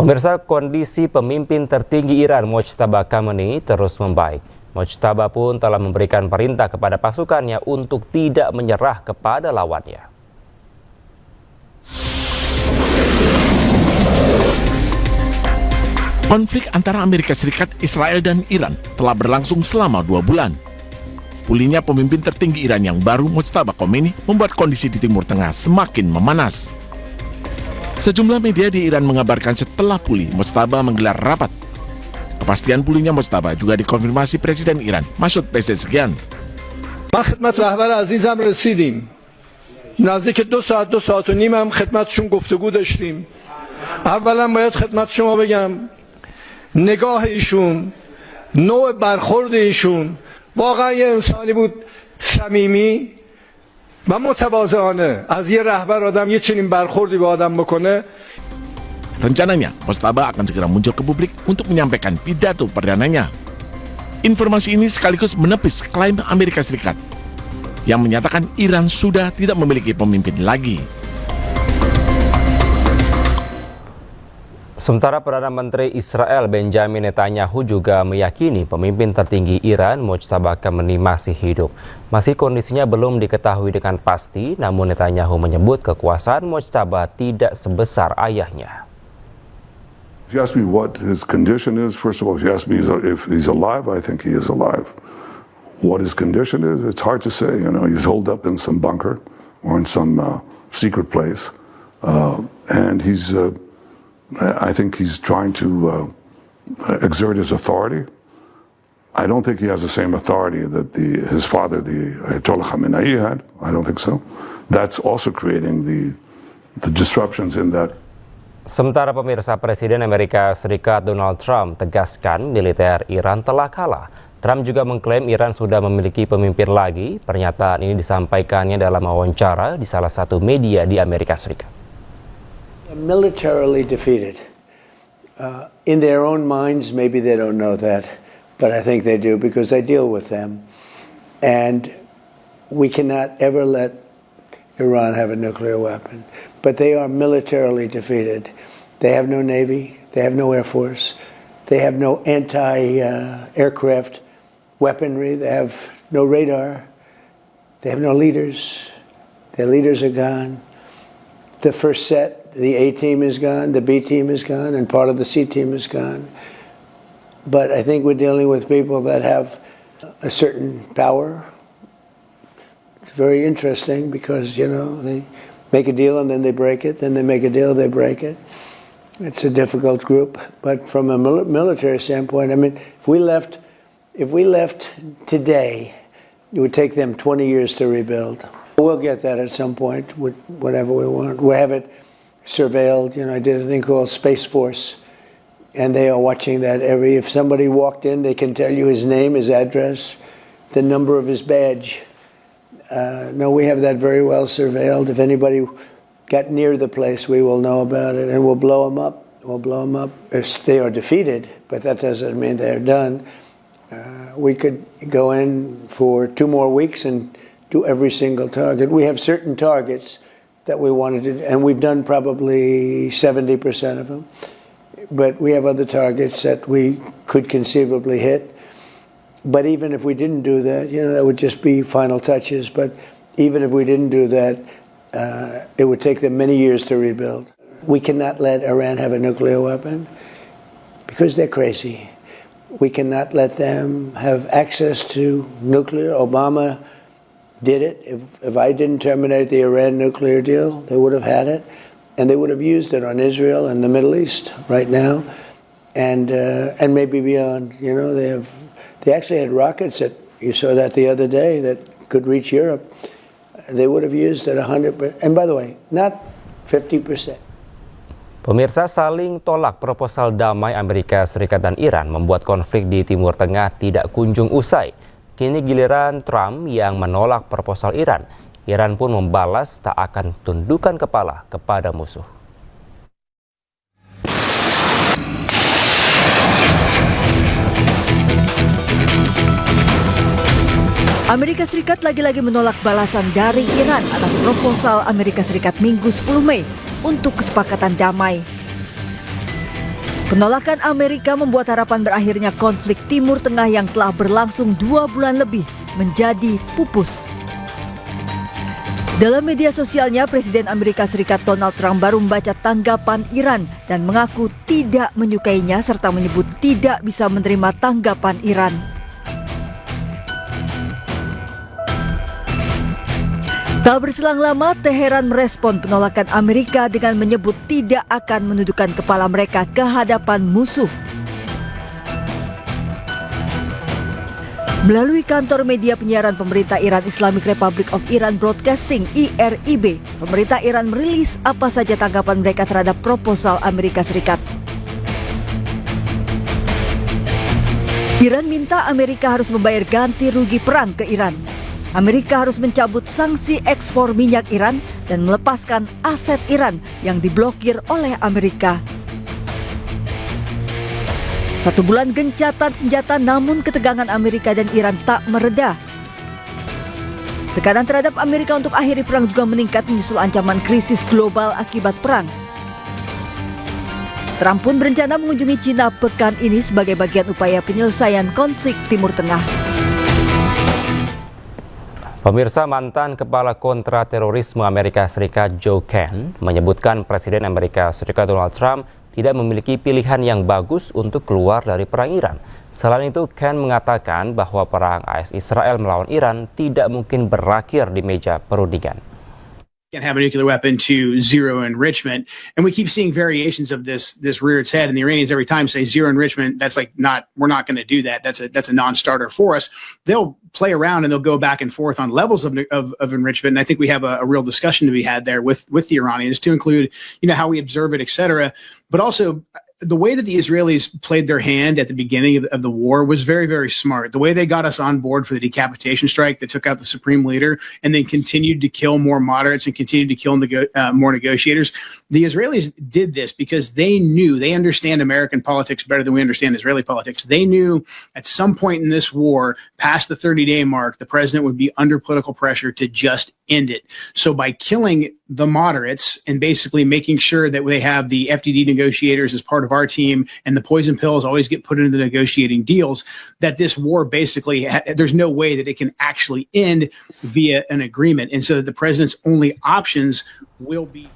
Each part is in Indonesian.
Pemirsa, kondisi pemimpin tertinggi Iran Mojtaba Khamenei terus membaik. Mojtaba pun telah memberikan perintah kepada pasukannya untuk tidak menyerah kepada lawannya. Konflik antara Amerika Serikat, Israel, dan Iran telah berlangsung selama 2 bulan. Pulihnya pemimpin tertinggi Iran yang baru, Mojtaba Khomeini, membuat kondisi di Timur Tengah semakin memanas. Sejumlah media di Iran mengabarkan setelah pulih, Mojtaba menggelar rapat. Kepastian pulihnya Mojtaba juga dikonfirmasi Presiden Iran, Masoud Pezeshkian. ما خدمت رهبر عزیزم رسیدیم. نزدیک 2 ساعت 2 ساعت و نیم هم خدمتشون گفتگو داشتیم. اولا باید خدمت شما بگم نگاه ایشون، نوع برخورد ایشون واقعا یه انسانی بود صمیمی و متواضعانه. از یه رهبر آدم یه چنین برخوردی به آدم بکنه. Rencananya, Mojtaba akan segera muncul ke publik untuk menyampaikan pidato perdananya. Informasi ini sekaligus menepis klaim Amerika Serikat yang menyatakan Iran sudah tidak memiliki pemimpin lagi. Sementara Perdana Menteri Israel Benjamin Netanyahu juga meyakini pemimpin tertinggi Iran Mojtaba Khamenei masih hidup. Masih kondisinya belum diketahui dengan pasti, namun Netanyahu menyebut kekuasaan Mojtaba tidak sebesar ayahnya. If you ask me what his condition is, first of all, if you ask me if he's alive, I think he is alive. What his condition is, it's hard to say. You know, he's holed up in some bunker or in some secret place, and he's. I think he's trying to exert his authority. I don't think he has the same authority that his father, the Ayatollah Khamenei, had. I don't think so. That's also creating the disruptions in that. Sementara pemirsa, Presiden Amerika Serikat Donald Trump tegaskan militer Iran telah kalah. Trump juga mengklaim Iran sudah memiliki pemimpin lagi. Pernyataan ini disampaikannya dalam wawancara di salah satu media di Amerika Serikat. Militarily defeated. In their own minds, maybe they don't know that, but I think they do because I deal with them. And we cannot ever let Iran have a nuclear weapon. But they are militarily defeated. They have no navy, they have no air force, they have no anti-aircraft weaponry, they have no radar, they have no leaders. Their leaders are gone. The first set, the A team is gone, the B team is gone, and part of the C team is gone. But I think we're dealing with people that have a certain power. It's very interesting because, you know, they make a deal and then they break it, then they make a deal, they break it. It's a difficult group, but from a military standpoint, I mean, if we left today, it would take them 20 years to rebuild. We'll get that at some point, whatever we want. We have it surveilled. You know, I did a thing called Space Force, and they are watching that if somebody walked in, they can tell you his name, his address, the number of his badge. No, we have that very well surveilled. If anybody got near the place, we will know about it, and we'll blow them up. We'll blow them up. They are defeated, but that doesn't mean they're done. We could go in for 2 more weeks and do every single target. We have certain targets that we wanted to, and we've done probably 70% of them. But we have other targets that we could conceivably hit. But even if we didn't do that, you know, that would just be final touches. But even if we didn't do that, it would take them many years to rebuild. We cannot let Iran have a nuclear weapon because they're crazy. We cannot let them have access to nuclear. Obama did it. If I didn't terminate the Iran nuclear deal, they would have had it. And they would have used it on Israel and the Middle East right now. And maybe beyond. You know, they actually had rockets that, you saw that the other day, that could reach Europe. They would have used it 100%. And by the way, not 50%. Pemirsa, saling tolak proposal damai Amerika Serikat dan Iran membuat konflik di Timur Tengah tidak kunjung usai. Kini giliran Trump yang menolak proposal Iran. Iran pun membalas tak akan tundukkan kepala kepada musuh. Amerika Serikat lagi-lagi menolak balasan dari Iran atas proposal Amerika Serikat Minggu 10 Mei untuk kesepakatan damai. Penolakan Amerika membuat harapan berakhirnya konflik Timur Tengah yang telah berlangsung 2 bulan lebih menjadi pupus. Dalam media sosialnya, Presiden Amerika Serikat Donald Trump baru membaca tanggapan Iran dan mengaku tidak menyukainya serta menyebut tidak bisa menerima tanggapan Iran. Tak berselang lama, Teheran merespon penolakan Amerika dengan menyebut tidak akan menundukkan kepala mereka ke hadapan musuh. Melalui kantor media penyiaran pemerintah Iran, Islamic Republic of Iran Broadcasting (IRIB), pemerintah Iran merilis apa saja tanggapan mereka terhadap proposal Amerika Serikat. Iran minta Amerika harus membayar ganti rugi perang ke Iran. Amerika harus mencabut sanksi ekspor minyak Iran dan melepaskan aset Iran yang diblokir oleh Amerika. 1 bulan gencatan senjata, namun ketegangan Amerika dan Iran tak mereda. Tekanan terhadap Amerika untuk akhiri perang juga meningkat menyusul ancaman krisis global akibat perang. Trump pun berencana mengunjungi Cina pekan ini sebagai bagian upaya penyelesaian konflik Timur Tengah. Pemirsa, mantan Kepala Kontraterorisme Amerika Serikat Joe Kent menyebutkan Presiden Amerika Serikat Donald Trump tidak memiliki pilihan yang bagus untuk keluar dari perang Iran. Selain itu, Kent mengatakan bahwa perang AS Israel melawan Iran tidak mungkin berakhir di meja perundingan. Can't have a nuclear weapon to zero enrichment, and we keep seeing variations of this rear its head, and the Iranians every time say zero enrichment. That's like we're not going to do that. That's a non-starter for us. They'll play around and they'll go back and forth on levels of enrichment, and I think we have a real discussion to be had there with the Iranians to include how we observe it, etc. But also, the way that the Israelis played their hand at the beginning of the war was very, very smart. The way they got us on board for the decapitation strike that took out the supreme leader and then continued to kill more moderates and continued to kill more negotiators. The Israelis did this because they understand American politics better than we understand Israeli politics. They knew at some point in this war, past the 30-day mark, the president would be under political pressure to just end it. So by killing the moderates and basically making sure that they have the FDD negotiators as part of our team and the poison pills always get put into the negotiating deals, that this war basically, there's no way that it can actually end via an agreement. And so the president's only options will be...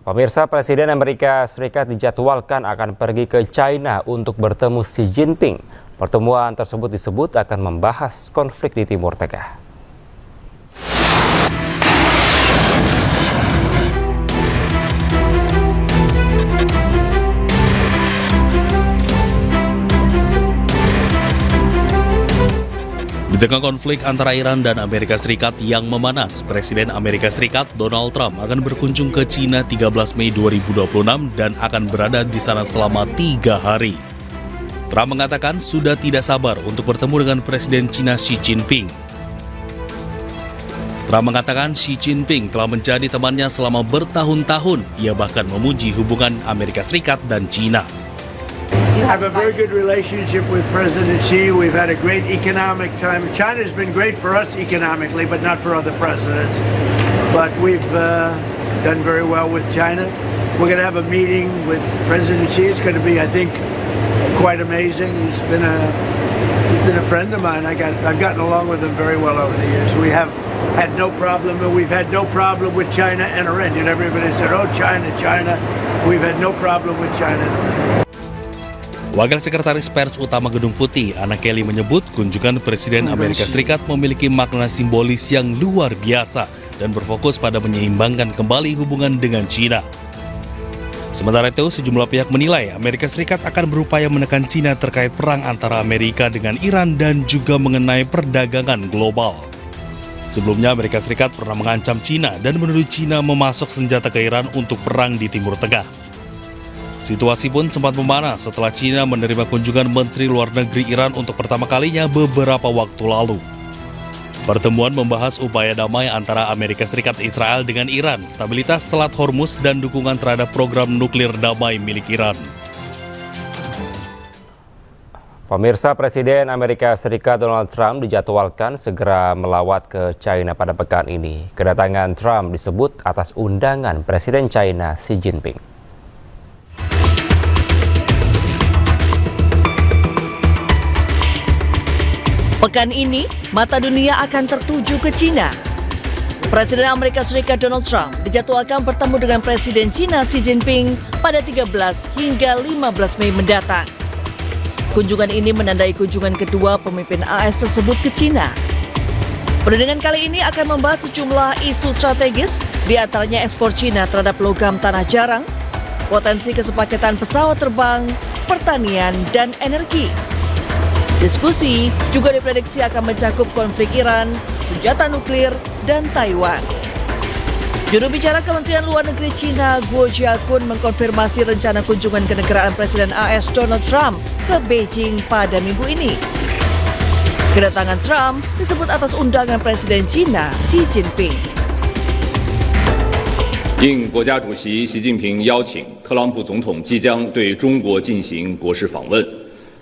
Pemirsa, Presiden Amerika Serikat dijadwalkan akan pergi ke China untuk bertemu Xi Jinping. Pertemuan tersebut disebut akan membahas konflik di Timur Tengah. Di tengah konflik antara Iran dan Amerika Serikat yang memanas, Presiden Amerika Serikat Donald Trump akan berkunjung ke China 13 Mei 2026 dan akan berada di sana selama 3 hari. Trump mengatakan sudah tidak sabar untuk bertemu dengan Presiden China Xi Jinping. Trump mengatakan Xi Jinping telah menjadi temannya selama bertahun-tahun. Ia bahkan memuji hubungan Amerika Serikat dan China. I have a very good relationship with President Xi. We've had a great economic time. China's been great for us economically, but not for other presidents. But we've done very well with China. We're going to have a meeting with President Xi. It's going to be, I think, quite amazing. He's been a friend of mine. I've gotten along with him very well over the years. We have had no problem, and we've had no problem with China and Iran. You know, everybody said, "Oh, China, China." We've had no problem with China and Iran. Wakil Sekretaris Pers Utama Gedung Putih, Anna Kelly menyebut kunjungan Presiden Amerika Serikat memiliki makna simbolis yang luar biasa dan berfokus pada menyeimbangkan kembali hubungan dengan China. Sementara itu, sejumlah pihak menilai Amerika Serikat akan berupaya menekan China terkait perang antara Amerika dengan Iran dan juga mengenai perdagangan global. Sebelumnya, Amerika Serikat pernah mengancam China dan menuduh China memasok senjata ke Iran untuk perang di Timur Tengah. Situasi pun sempat memanas setelah China menerima kunjungan Menteri Luar Negeri Iran untuk pertama kalinya beberapa waktu lalu. Pertemuan membahas upaya damai antara Amerika Serikat Israel dengan Iran, stabilitas Selat Hormuz, dan dukungan terhadap program nuklir damai milik Iran. Pemirsa, Presiden Amerika Serikat Donald Trump dijadwalkan segera melawat ke China pada pekan ini. Kedatangan Trump disebut atas undangan Presiden China Xi Jinping. Pekan ini, mata dunia akan tertuju ke Cina. Presiden Amerika Serikat Donald Trump dijadwalkan bertemu dengan Presiden Cina Xi Jinping pada 13 hingga 15 Mei mendatang. Kunjungan ini menandai kunjungan kedua pemimpin AS tersebut ke Cina. Perundingan kali ini akan membahas sejumlah isu strategis, di antaranya ekspor Cina terhadap logam tanah jarang, potensi kesepakatan pesawat terbang, pertanian, dan energi. Diskusi juga diprediksi akan mencakup konflik Iran, senjata nuklir, dan Taiwan. Juru bicara Kementerian Luar Negeri Cina, Guo Jiakun, mengkonfirmasi rencana kunjungan kenegaraan Presiden AS Donald Trump ke Beijing pada minggu ini. Kedatangan Trump disebut atas undangan Presiden Cina Xi Jinping. 应国家主席习近平邀请，特朗普总统即将对中国进行国事访问。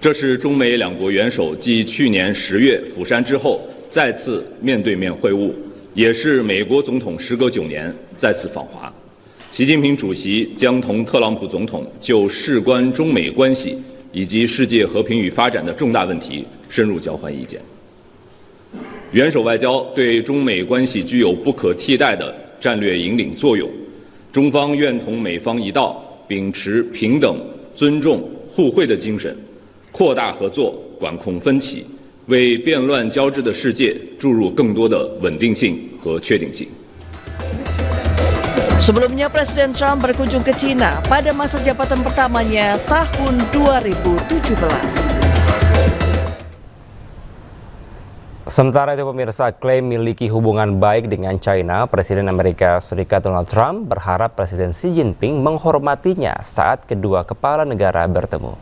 这是中美两国元首继去年10月釜山之后再次面对面会晤，也是美国总统时隔9年再次访华。习近平主席将同特朗普总统就事关中美关系以及世界和平与发展的重大问题深入交换意见。元首外交对中美关系具有不可替代的战略引领作用。中方愿同美方一道，秉持平等、尊重、互惠的精神，扩大合作，管控分歧，为变乱交织的世界注入更多的稳定性和确定性。 Sebelumnya, Presiden Trump berkunjung ke Cina pada masa jabatan pertamanya tahun 2017. Sementara itu pemirsa, klaim memiliki hubungan baik dengan China, Presiden Amerika Serikat Donald Trump berharap Presiden Xi Jinping menghormatinya saat kedua kepala negara bertemu.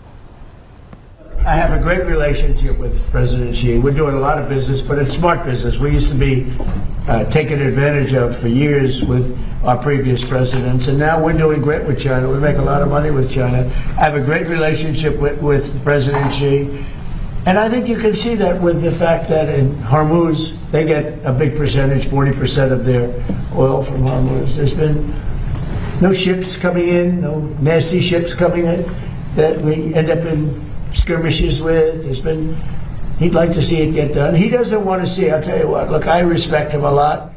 I have a great relationship with President Xi. We're doing a lot of business, but it's smart business. We used to be taken advantage of for years with our previous presidents, and now we're doing great with China. We make a lot of money with China. I have a great relationship with President Xi. And I think you can see that with the fact that in Hormuz, they get a big percentage, 40% of their oil from Hormuz. There's been no ships coming in, no nasty ships coming in that we end up in skirmishes with. He'd like to see it get done. He doesn't want to see, I'll tell you what, look, I respect him a lot.